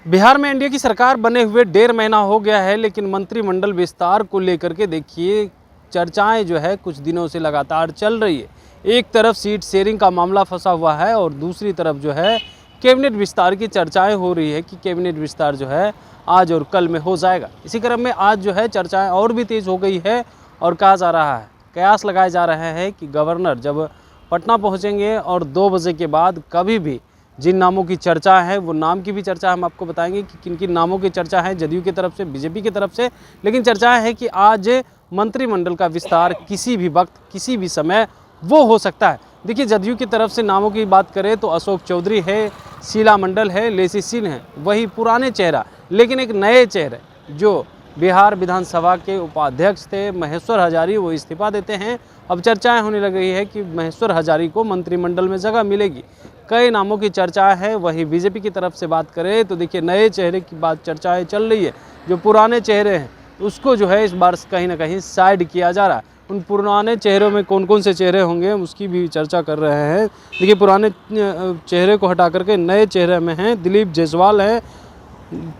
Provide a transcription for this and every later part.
बिहार में एनडीए की सरकार बने हुए 1.5 महीना हो गया है, लेकिन मंत्रिमंडल विस्तार को लेकर के देखिए चर्चाएं जो है कुछ दिनों से लगातार चल रही है। एक तरफ सीट शेयरिंग का मामला फंसा हुआ है और दूसरी तरफ जो है कैबिनेट विस्तार की चर्चाएं हो रही है कि कैबिनेट विस्तार जो है आज और कल में हो जाएगा। इसी क्रम में आज जो है चर्चाएँ और भी तेज़ हो गई है और कहा जा रहा है, कयास लगाए जा रहे हैं कि गवर्नर जब पटना पहुँचेंगे और 2 बजे के बाद कभी भी जिन नामों की चर्चा है वो नाम की भी चर्चा हम आपको बताएंगे कि किन किन नामों की चर्चा है जदयू की तरफ से, बीजेपी की तरफ से। लेकिन चर्चा है कि आज मंत्रिमंडल का विस्तार किसी भी वक्त किसी भी समय वो हो सकता है। देखिए जदयू की तरफ से नामों की बात करें तो अशोक चौधरी है, शीला मंडल है, लेसी सिंह है, वही पुराने चेहरा लेकिन एक नए चेहरे जो बिहार विधानसभा के उपाध्यक्ष थे महेश्वर हजारी, वो इस्तीफा देते हैं। अब चर्चाएं होने लग रही है कि महेश्वर हजारी को मंत्रिमंडल में जगह मिलेगी। कई नामों की चर्चा है। वहीं बीजेपी की तरफ से बात करें तो देखिए नए चेहरे की बात चर्चाएं चल रही है। जो पुराने चेहरे हैं उसको जो है इस बार कहीं ना कहीं साइड किया जा रहा है। उन पुराने चेहरों में कौन कौन से चेहरे होंगे उसकी भी चर्चा कर रहे हैं। देखिए पुराने चेहरे को हटा करके नए चेहरे में हैं दिलीप जायसवाल हैं,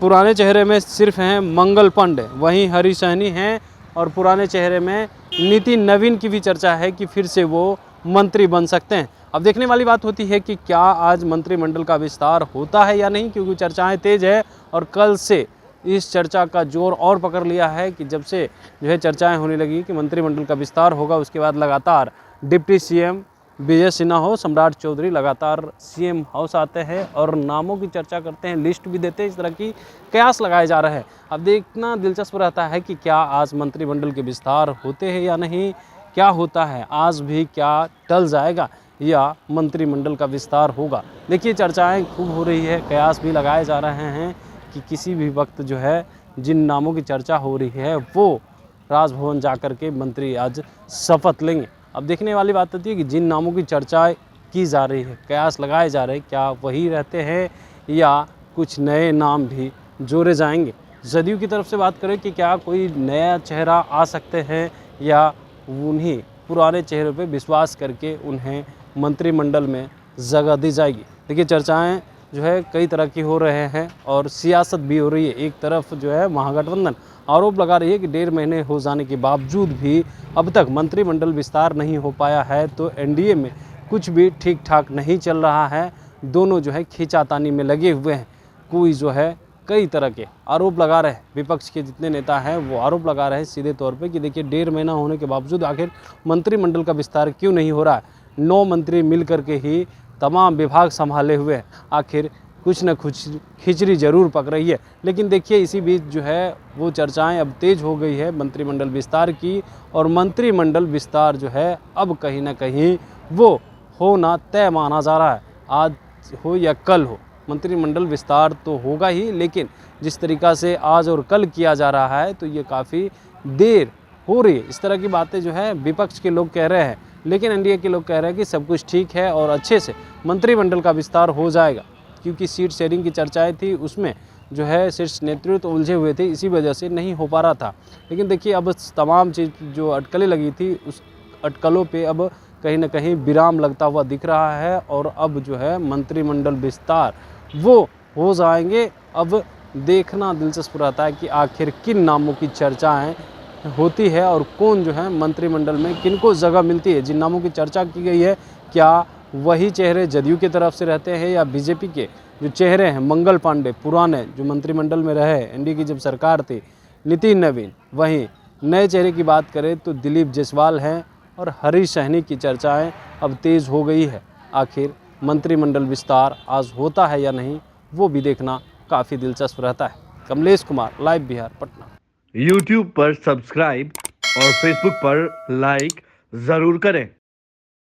पुराने चेहरे में सिर्फ हैं मंगल पांडे, वहीं हरी सहनी हैं और पुराने चेहरे में नितिन नवीन की भी चर्चा है कि फिर से वो मंत्री बन सकते हैं। अब देखने वाली बात होती है कि क्या आज मंत्रिमंडल का विस्तार होता है या नहीं, क्योंकि चर्चाएं तेज़ है और कल से इस चर्चा का जोर और पकड़ लिया है कि जब से जो है चर्चाएं होने लगी कि मंत्रिमंडल का विस्तार होगा, उसके बाद लगातार डिप्टी सीएम विजय सिन्हा हो, सम्राट चौधरी लगातार सीएम हाउस आते हैं और नामों की चर्चा करते हैं, लिस्ट भी देते हैं। इस तरह की कयास लगाए जा रहे हैं। अब देखना दिलचस्प रहता है कि क्या आज मंत्रिमंडल के विस्तार होते हैं या नहीं, क्या होता है, आज भी क्या टल जाएगा या मंत्रिमंडल का विस्तार होगा। देखिए चर्चाएं खूब हो रही है, कयास भी लगाए जा रहे हैं कि किसी भी वक्त जो है जिन नामों की चर्चा हो रही है वो राजभवन जा कर के मंत्री आज शपथ लेंगे। अब देखने वाली बात होती है कि जिन नामों की चर्चा की जा रही है, कयास लगाए जा रहे हैं, क्या वही रहते हैं या कुछ नए नाम भी जोड़े जाएंगे। जदयू की तरफ से बात करें कि क्या कोई नया चेहरा आ सकते हैं या उन्हीं पुराने चेहरों पे विश्वास करके उन्हें मंत्रिमंडल में जगह दी जाएगी। देखिए चर्चाएं जो है कई तरह की हो रहे हैं और सियासत भी हो रही है। एक तरफ जो है महागठबंधन आरोप लगा रही है कि 1.5 महीने हो जाने के बावजूद भी अब तक मंत्रिमंडल विस्तार नहीं हो पाया है, तो एनडीए में कुछ भी ठीक ठाक नहीं चल रहा है। दोनों जो है खींचातानी में लगे हुए हैं। कोई जो है कई तरह के आरोप लगा रहे हैं, विपक्ष के जितने नेता हैं वो आरोप लगा रहे हैं सीधे तौर पे कि देखिए 1.5 महीना होने के बावजूद आखिर मंत्रिमंडल का विस्तार क्यों नहीं हो रहा है। 9 मंत्री मिल करके ही तमाम विभाग संभाले हुए हैं, आखिर कुछ न कुछ खिचड़ी ज़रूर पक रही है। लेकिन देखिए इसी बीच जो है वो चर्चाएं अब तेज़ हो गई है मंत्रिमंडल विस्तार की, और मंत्रिमंडल विस्तार जो है अब कहीं ना कहीं वो होना तय माना जा रहा है। आज हो या कल हो मंत्रिमंडल विस्तार तो होगा ही, लेकिन जिस तरीक़ा से आज और कल किया जा रहा है तो ये काफ़ी देर हो रही है। इस तरह की बातें जो है विपक्ष के लोग कह रहे हैं, लेकिन एनडीए के लोग कह रहे हैं कि सब कुछ ठीक है और अच्छे से मंत्रिमंडल का विस्तार हो जाएगा। क्योंकि सीट शेयरिंग की चर्चाएं थी, उसमें जो है शीर्ष नेतृत्व तो उलझे हुए थे, इसी वजह से नहीं हो पा रहा था। लेकिन देखिए अब तमाम चीज़ जो अटकलें लगी थी उस अटकलों पे अब कहीं ना कहीं विराम लगता हुआ दिख रहा है और अब जो है मंत्रिमंडल विस्तार वो हो जाएंगे। अब देखना दिलचस्प रहता है कि आखिर किन नामों की चर्चाएँ होती है और कौन जो है मंत्रिमंडल में किनको जगह मिलती है। जिन नामों की चर्चा की गई है क्या वही चेहरे जदयू की तरफ से रहते हैं या बीजेपी के जो चेहरे हैं मंगल पांडे पुराने जो मंत्रिमंडल में रहे एनडीए की जब सरकार थी, नितिन नवीन, वहीं नए चेहरे की बात करें तो दिलीप जायसवाल हैं और हरी सहनी की चर्चाएं अब तेज़ हो गई है। आखिर मंत्रिमंडल विस्तार आज होता है या नहीं वो भी देखना काफ़ी दिलचस्प रहता है। कमलेश कुमार, लाइव बिहार, पटना। YouTube पर सब्सक्राइब और Facebook पर लाइक ज़रूर करें।